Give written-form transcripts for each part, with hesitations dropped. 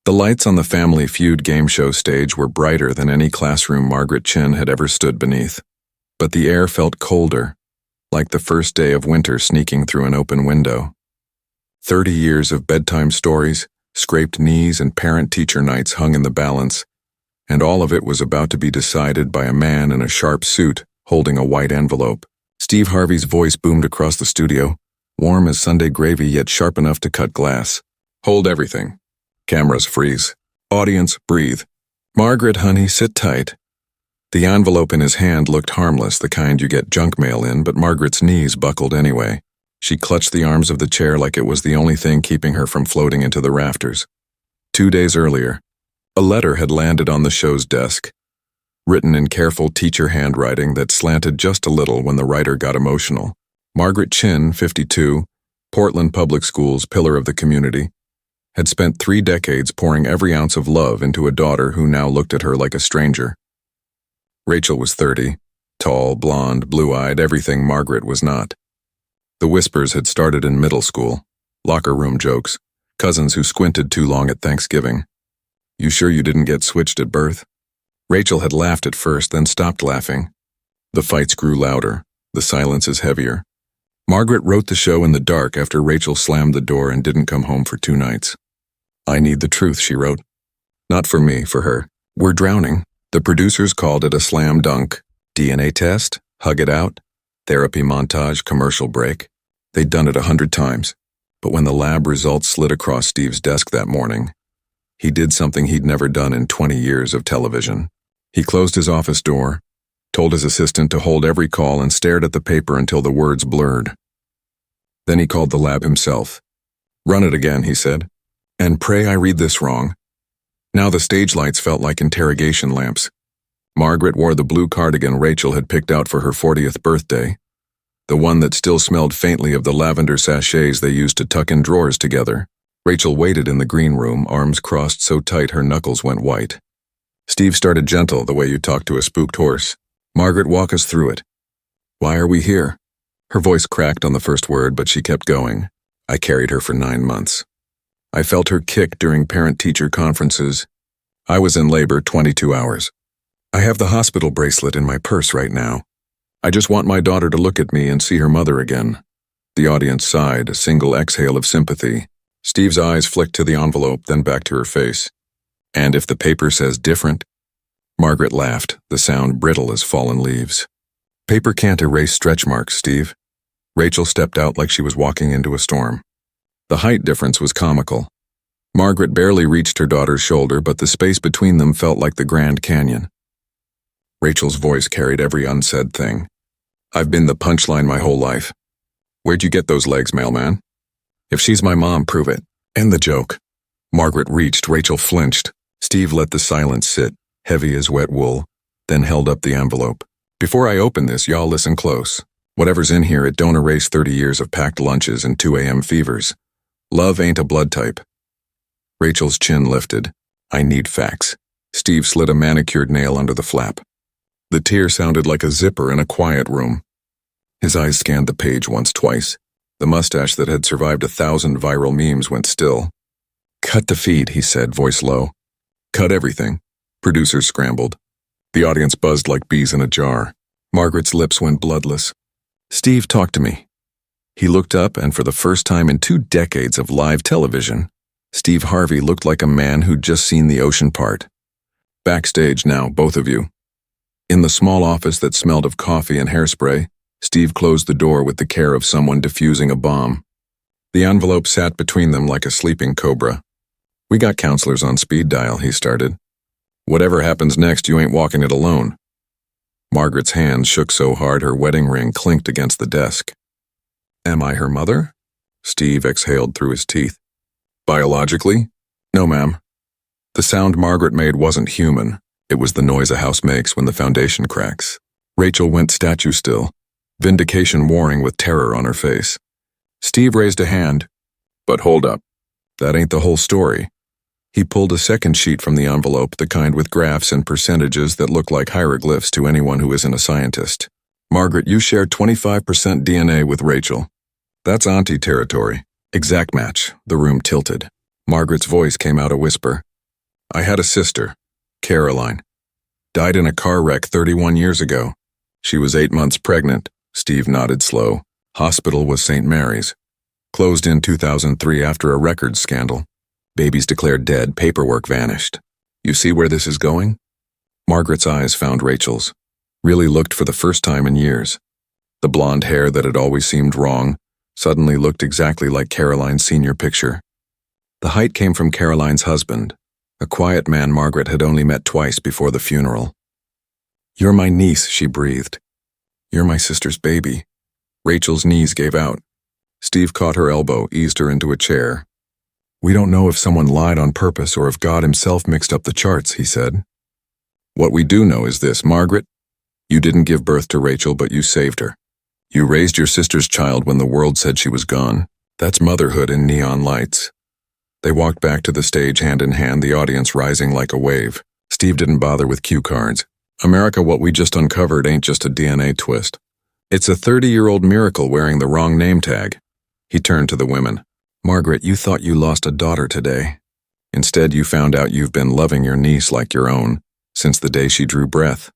The lights on the Family Feud game show stage were brighter than any classroom Margaret Chin had ever stood beneath. But the air felt colder, like the first day of winter sneaking through an open window. 30 years of bedtime stories, scraped knees, and parent-teacher nights hung in the balance, and all of it was about to be decided by a man in a sharp suit holding a white envelope. Steve Harvey's voice boomed across the studio, warm as Sunday gravy yet sharp enough to cut glass. Hold everything. Cameras freeze. Audience breathe. Margaret, honey, sit tight. The envelope in his hand looked harmless, the kind you get junk mail in, but Margaret's knees buckled anyway. She clutched the arms of the chair like it was the only thing keeping her from floating into the rafters. 2 days earlier, a letter had landed on the show's desk, written in careful teacher handwriting that slanted just a little when the writer got emotional. Margaret Chin, 52, Portland Public Schools pillar of the community, had spent 3 decades pouring every ounce of love into a daughter who now looked at her like a stranger. Rachel was 30, tall, blonde, blue-eyed, everything Margaret was not. The whispers had started in middle school, locker room jokes, cousins who squinted too long at Thanksgiving. You sure you didn't get switched at birth? Rachel had laughed at first, then stopped laughing. The fights grew louder, the silences heavier. Margaret wrote the show in the dark after Rachel slammed the door and didn't come home for 2 nights. I need the truth, she wrote. Not for me, for her. We're drowning. The producers called it a slam dunk. DNA test, hug it out, therapy montage, commercial break. They'd done it 100 times. But when the lab results slid across Steve's desk that morning, he did something he'd never done in 20 years of television. He closed his office door, told his assistant to hold every call, and stared at the paper until the words blurred. Then he called the lab himself. Run it again, he said. And pray I read this wrong. Now the stage lights felt like interrogation lamps. Margaret wore the blue cardigan Rachel had picked out for her 40th birthday, the one that still smelled faintly of the lavender sachets they used to tuck in drawers together. Rachel waited in the green room, arms crossed so tight her knuckles went white. Steve started gentle, the way you talk to a spooked horse. Margaret, walk us through it. Why are we here? Her voice cracked on the first word, but she kept going. I carried her for 9 months. I felt her kick during parent-teacher conferences. I was in labor 22 hours. I have the hospital bracelet in my purse right now. I just want my daughter to look at me and see her mother again. The audience sighed, a single exhale of sympathy. Steve's eyes flicked to the envelope, then back to her face. And if the paper says different? Margaret laughed, the sound brittle as fallen leaves. Paper can't erase stretch marks, Steve. Rachel stepped out like she was walking into a storm. The height difference was comical. Margaret barely reached her daughter's shoulder, but the space between them felt like the Grand Canyon. Rachel's voice carried every unsaid thing. I've been the punchline my whole life. Where'd you get those legs, mailman? If she's my mom, prove it. End the joke. Margaret reached, Rachel flinched. Steve let the silence sit, heavy as wet wool, then held up the envelope. Before I open this, y'all listen close. Whatever's in here, it don't erase 30 years of packed lunches and 2 a.m. fevers. Love ain't a blood type. Rachel's chin lifted. I need facts. Steve slid a manicured nail under the flap. The tear sounded like a zipper in a quiet room. His eyes scanned the page once, twice. The mustache that had survived 1,000 viral memes went still. Cut the feed, he said, voice low. Cut everything. Producers scrambled. The audience buzzed like bees in a jar. Margaret's lips went bloodless. Steve, talk to me. He looked up, and for the first time in 2 decades of live television, Steve Harvey looked like a man who'd just seen the ocean part. Backstage now, both of you. In the small office that smelled of coffee and hairspray, Steve closed the door with the care of someone defusing a bomb. The envelope sat between them like a sleeping cobra. We got counselors on speed dial, he started. Whatever happens next, you ain't walking it alone. Margaret's hands shook so hard her wedding ring clinked against the desk. Am I her mother? Steve exhaled through his teeth. Biologically? No, ma'am. The sound Margaret made wasn't human. It was the noise a house makes when the foundation cracks. Rachel went statue still, vindication warring with terror on her face. Steve raised a hand. But hold up. That ain't the whole story. He pulled a second sheet from the envelope, the kind with graphs and percentages that look like hieroglyphs to anyone who isn't a scientist. Margaret, you shared 25% DNA with Rachel. That's auntie territory. Exact match. The room tilted. Margaret's voice came out a whisper. I had a sister, Caroline. Died in a car wreck 31 years ago. She was 8 months pregnant. Steve nodded slow. Hospital was St. Mary's. Closed in 2003 after a records scandal. Babies declared dead, paperwork vanished. You see where this is going? Margaret's eyes found Rachel's. Really looked for the first time in years. The blonde hair that had always seemed wrong suddenly looked exactly like Caroline's senior picture. The height came from Caroline's husband, a quiet man Margaret had only met twice before the funeral. "You're my niece," she breathed. "You're my sister's baby." Rachel's knees gave out. Steve caught her elbow, eased her into a chair. "We don't know if someone lied on purpose or if God himself mixed up the charts," he said. "What we do know is this, Margaret. You didn't give birth to Rachel, but you saved her. You raised your sister's child when the world said she was gone. That's motherhood in neon lights." They walked back to the stage hand in hand, the audience rising like a wave. Steve didn't bother with cue cards. "America, what we just uncovered ain't just a DNA twist. It's a 30-year-old miracle wearing the wrong name tag." He turned to the women. "Margaret, you thought you lost a daughter today. Instead, you found out you've been loving your niece like your own since the day she drew breath.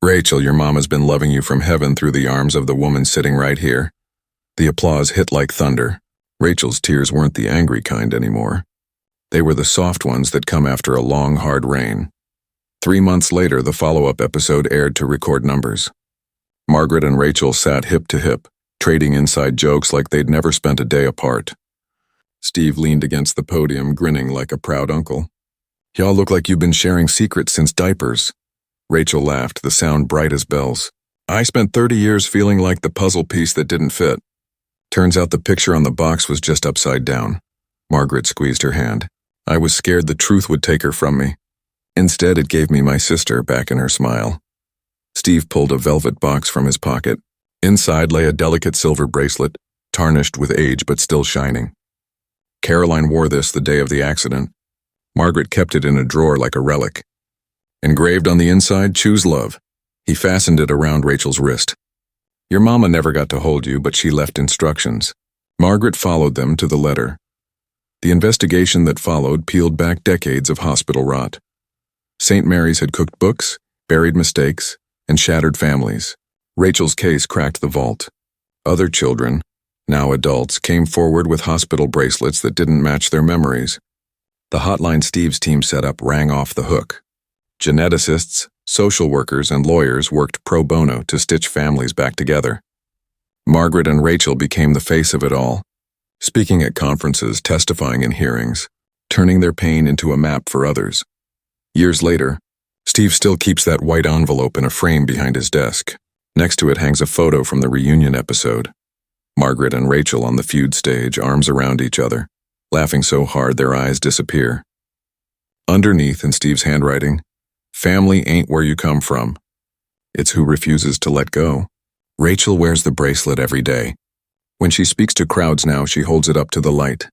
Rachel, your mom has been loving you from heaven through the arms of the woman sitting right here." The applause hit like thunder. Rachel's tears weren't the angry kind anymore. They were the soft ones that come after a long, hard rain. 3 months later, the follow-up episode aired to record numbers. Margaret and Rachel sat hip to hip, trading inside jokes like they'd never spent a day apart. Steve leaned against the podium, grinning like a proud uncle. "Y'all look like you've been sharing secrets since diapers." Rachel laughed, the sound bright as bells. "I spent 30 years feeling like the puzzle piece that didn't fit. Turns out the picture on the box was just upside down." Margaret squeezed her hand. "I was scared the truth would take her from me. Instead, it gave me my sister," back in her smile. Steve pulled a velvet box from his pocket. Inside lay a delicate silver bracelet, tarnished with age but still shining. Caroline wore this the day of the accident. Margaret kept it in a drawer like a relic. Engraved on the inside, "Choose love." He fastened it around Rachel's wrist. "Your mama never got to hold you, but she left instructions." Margaret followed them to the letter. The investigation that followed peeled back decades of hospital rot. St. Mary's had cooked books, buried mistakes, and shattered families. Rachel's case cracked the vault. Other children, now adults, came forward with hospital bracelets that didn't match their memories. The hotline Steve's team set up rang off the hook. Geneticists, social workers, and lawyers worked pro bono to stitch families back together. Margaret and Rachel became the face of it all, speaking at conferences, testifying in hearings, turning their pain into a map for others. Years later, Steve still keeps that white envelope in a frame behind his desk. Next to it hangs a photo from the reunion episode. Margaret and Rachel on the feud stage, arms around each other, laughing so hard their eyes disappear. Underneath, in Steve's handwriting, "Family ain't where you come from. It's who refuses to let go." Rachel wears the bracelet every day. When she speaks to crowds now, she holds it up to the light.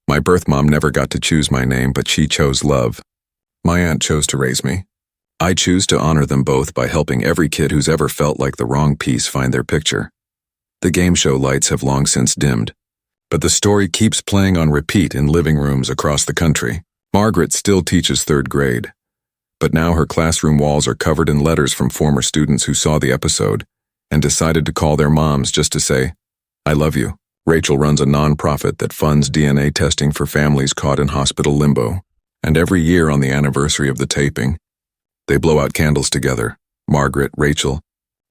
"My birth mom never got to choose my name, but she chose love. My aunt chose to raise me. I choose to honor them both by helping every kid who's ever felt like the wrong piece find their picture." The game show lights have long since dimmed, but the story keeps playing on repeat in living rooms across the country. Margaret still teaches 3rd grade, but now her classroom walls are covered in letters from former students who saw the episode and decided to call their moms just to say, "I love you." Rachel runs a nonprofit that funds DNA testing for families caught in hospital limbo, and every year on the anniversary of the taping, they blow out candles together, Margaret, Rachel,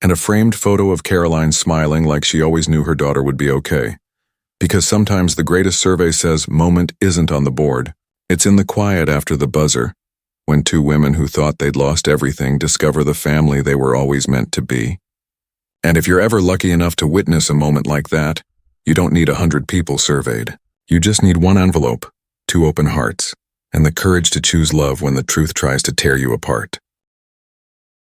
and a framed photo of Caroline smiling like she always knew her daughter would be okay. Because sometimes the greatest survey says moment isn't on the board. It's in the quiet after the buzzer, when 2 women who thought they'd lost everything discover the family they were always meant to be. And if you're ever lucky enough to witness a moment like that, you don't need 100 people surveyed. You just need 1 envelope, 2 open hearts, and the courage to choose love when the truth tries to tear you apart.